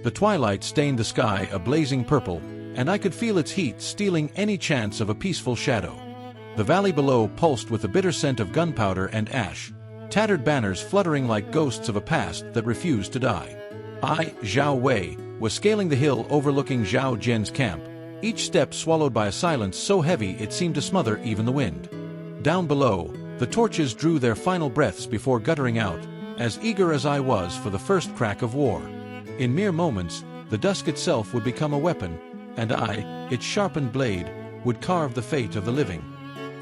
The twilight stained the sky a blazing purple, and I could feel its heat stealing any chance of a peaceful shadow. The valley below pulsed with the bitter scent of gunpowder and ash, tattered banners fluttering like ghosts of a past that refused to die. I, Zhao Wei, was scaling the hill overlooking Xiao Jen's camp, each step swallowed by a silence so heavy it seemed to smother even the wind. Down below, the torches drew their final breaths before guttering out, as eager as I was for the first crack of war. In mere moments, the dusk itself would become a weapon, and I, its sharpened blade, would carve the fate of the living.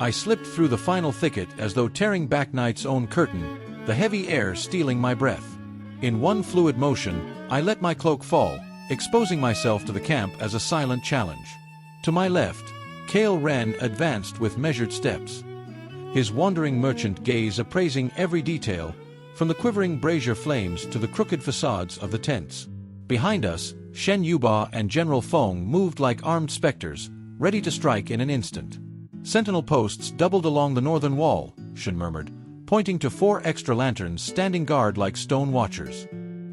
I slipped through the final thicket as though tearing back night's own curtain, the heavy air stealing my breath. In one fluid motion, I let my cloak fall, exposing myself to the camp as a silent challenge. To my left, Kale Ren advanced with measured steps, his wandering merchant gaze appraising every detail, from the quivering brazier flames to the crooked facades of the tents. Behind us, Shen Yuba and General Feng moved like armed specters, ready to strike in an instant. Sentinel posts doubled along the northern wall, Shen murmured, pointing to 4 extra lanterns standing guard like stone watchers.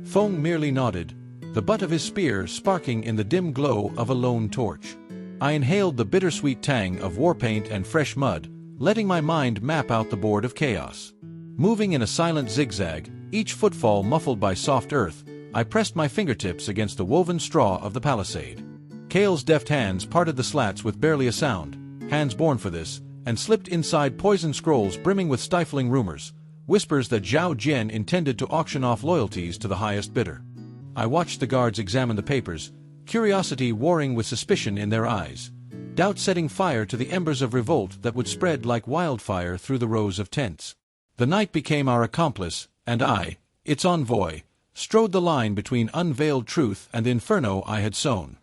Feng merely nodded, the butt of his spear sparking in the dim glow of a lone torch. I inhaled the bittersweet tang of war paint and fresh mud, letting my mind map out the board of chaos. Moving in a silent zigzag, each footfall muffled by soft earth, I pressed my fingertips against the woven straw of the palisade. Kale's deft hands parted the slats with barely a sound, hands born for this, and slipped inside poison scrolls brimming with stifling rumors, whispers that Xiao Jen intended to auction off loyalties to the highest bidder. I watched the guards examine the papers, curiosity warring with suspicion in their eyes, doubt setting fire to the embers of revolt that would spread like wildfire through the rows of tents. The night became our accomplice, and I, its envoy, strode the line between unveiled truth and the inferno I had sown.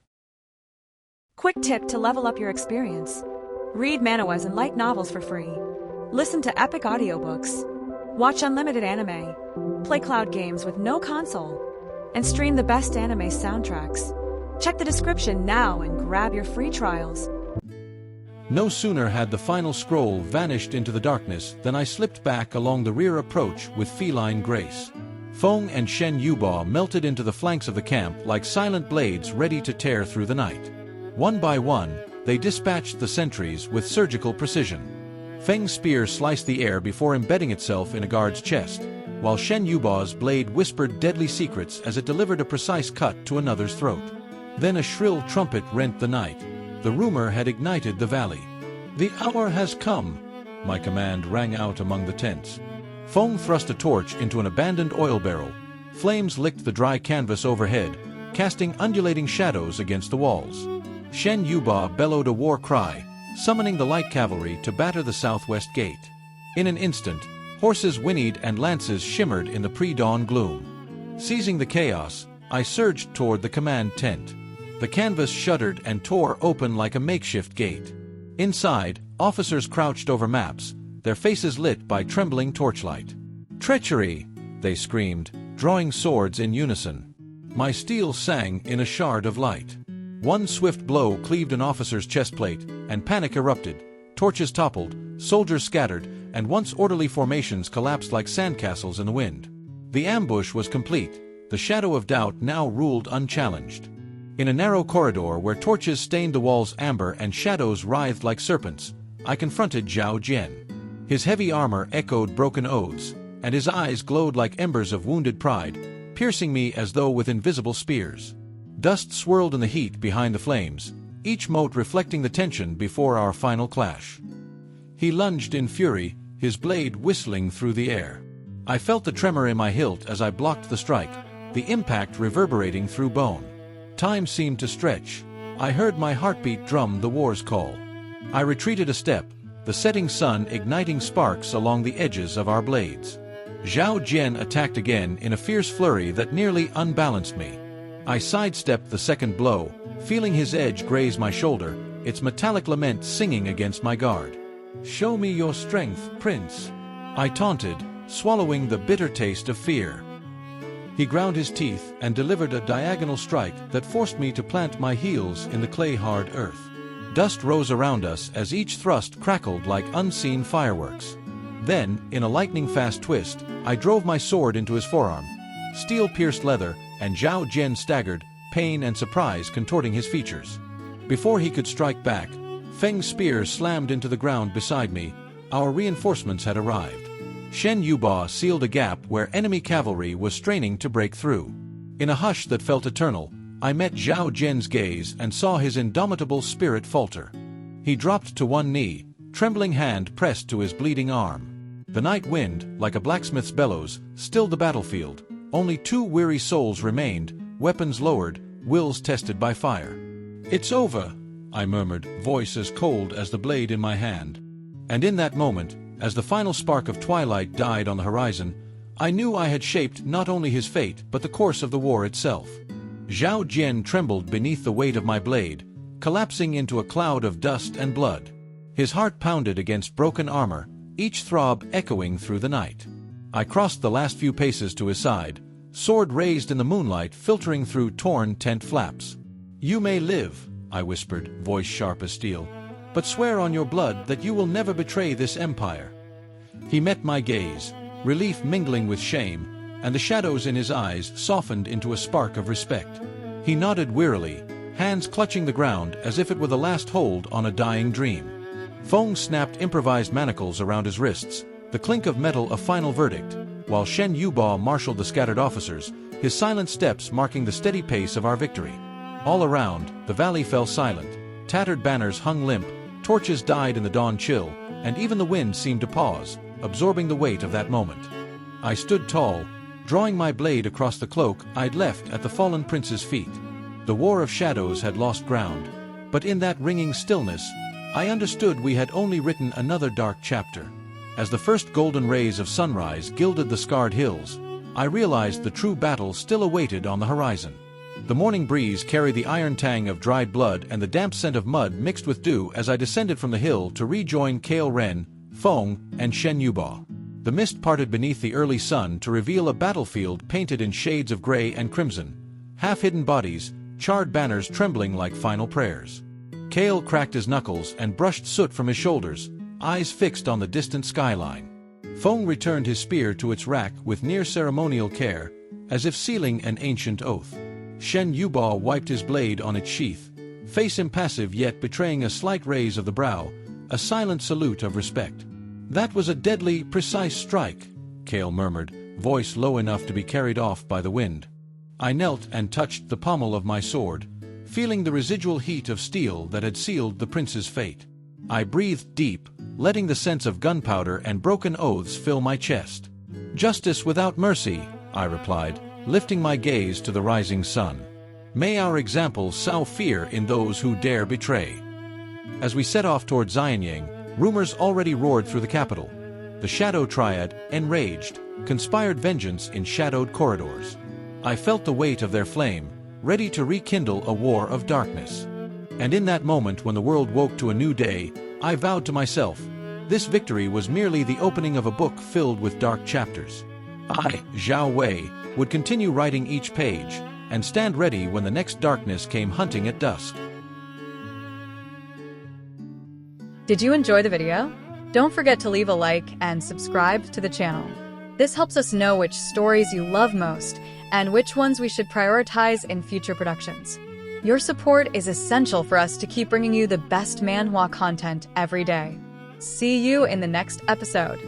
Quick tip to level up your experience. Read Manhwas and light novels for free. Listen to epic audiobooks. Watch unlimited anime. Play cloud games with no console. And stream the best anime soundtracks. Check the description now and grab your free trials. No sooner had the final scroll vanished into the darkness than I slipped back along the rear approach with feline grace. Feng and Shen Yuba melted into the flanks of the camp like silent blades ready to tear through the night. One by one, they dispatched the sentries with surgical precision. Feng's spear sliced the air before embedding itself in a guard's chest, while Shen Yuba's blade whispered deadly secrets as it delivered a precise cut to another's throat. Then a shrill trumpet rent the night. The rumor had ignited the valley. "The hour has come," my command rang out among the tents. Feng thrust a torch into an abandoned oil barrel. Flames licked the dry canvas overhead, casting undulating shadows against the walls. Shen Yuba bellowed a war cry, summoning the light cavalry to batter the southwest gate. In an instant, horses whinnied and lances shimmered in the pre-dawn gloom. Seizing the chaos, I surged toward the command tent. The canvas shuddered and tore open like a makeshift gate. Inside, officers crouched over maps, their faces lit by trembling torchlight. "Treachery!" they screamed, drawing swords in unison. My steel sang in a shard of light. One swift blow cleaved an officer's chestplate, and panic erupted. Torches toppled, soldiers scattered, and once orderly formations collapsed like sandcastles in the wind. The ambush was complete. The shadow of doubt now ruled unchallenged. In a narrow corridor where torches stained the walls amber and shadows writhed like serpents, I confronted Xiao Jen. His heavy armor echoed broken oaths, and his eyes glowed like embers of wounded pride, piercing me as though with invisible spears. Dust swirled in the heat behind the flames, each mote reflecting the tension before our final clash. He lunged in fury, his blade whistling through the air. I felt the tremor in my hilt as I blocked the strike, the impact reverberating through bone. Time seemed to stretch. I heard my heartbeat drum the war's call. I retreated a step, the setting sun igniting sparks along the edges of our blades. Xiao Jen attacked again in a fierce flurry that nearly unbalanced me. I sidestepped the second blow, feeling his edge graze my shoulder, its metallic lament singing against my guard. "Show me your strength, Prince," I taunted, swallowing the bitter taste of fear. He ground his teeth and delivered a diagonal strike that forced me to plant my heels in the clay-hard earth. Dust rose around us as each thrust crackled like unseen fireworks. Then, in a lightning-fast twist, I drove my sword into his forearm. Steel pierced leather, and Zhao Jen staggered, pain and surprise contorting his features. Before he could strike back, Feng's spear slammed into the ground beside me. Our reinforcements had arrived. Shen Yuba sealed a gap where enemy cavalry was straining to break through. In a hush that felt eternal, I met Xiao Jen's gaze and saw his indomitable spirit falter. He dropped to one knee, trembling hand pressed to his bleeding arm. The night wind, like a blacksmith's bellows, stilled the battlefield. Only 2 weary souls remained, weapons lowered, wills tested by fire. "It's over," I murmured, voice as cold as the blade in my hand. And in that moment, as the final spark of twilight died on the horizon, I knew I had shaped not only his fate but the course of the war itself. Zhao Jen trembled beneath the weight of my blade, collapsing into a cloud of dust and blood. His heart pounded against broken armor, each throb echoing through the night. I crossed the last few paces to his side, sword raised in the moonlight filtering through torn tent flaps. "You may live," I whispered, voice sharp as steel, "but swear on your blood that you will never betray this empire." He met my gaze, relief mingling with shame, and the shadows in his eyes softened into a spark of respect. He nodded wearily, hands clutching the ground as if it were the last hold on a dying dream. Feng snapped improvised manacles around his wrists, the clink of metal a final verdict, while Shen Yuba marshaled the scattered officers, his silent steps marking the steady pace of our victory. All around, the valley fell silent. Tattered banners hung limp, torches died in the dawn chill, and even the wind seemed to pause, absorbing the weight of that moment. I stood tall, drawing my blade across the cloak I'd left at the fallen prince's feet. The war of shadows had lost ground, but in that ringing stillness, I understood we had only written another dark chapter. As the first golden rays of sunrise gilded the scarred hills, I realized the true battle still awaited on the horizon. The morning breeze carried the iron tang of dried blood and the damp scent of mud mixed with dew as I descended from the hill to rejoin Kail Ren, Feng, and Shen Yuba. The mist parted beneath the early sun to reveal a battlefield painted in shades of gray and crimson, half-hidden bodies, charred banners trembling like final prayers. Kail cracked his knuckles and brushed soot from his shoulders, eyes fixed on the distant skyline. Feng returned his spear to its rack with near-ceremonial care, as if sealing an ancient oath. Shen Yuba wiped his blade on its sheath, face impassive yet betraying a slight raise of the brow, a silent salute of respect. "That was a deadly, precise strike," Kail murmured, voice low enough to be carried off by the wind. I knelt and touched the pommel of my sword, feeling the residual heat of steel that had sealed the prince's fate. I breathed deep, letting the sense of gunpowder and broken oaths fill my chest. "Justice without mercy," I replied, lifting my gaze to the rising sun. "May our example sow fear in those who dare betray." As we set off toward Xianyang, rumors already roared through the capital. The Shadow Triad, enraged, conspired vengeance in shadowed corridors. I felt the weight of their flame, ready to rekindle a war of darkness. And in that moment when the world woke to a new day, I vowed to myself, this victory was merely the opening of a book filled with dark chapters. I, Zhao Wei, would continue writing each page, and stand ready when the next darkness came hunting at dusk. Did you enjoy the video? Don't forget to leave a like and subscribe to the channel. This helps us know which stories you love most and which ones we should prioritize in future productions. Your support is essential for us to keep bringing you the best manhwa content every day. See you in the next episode.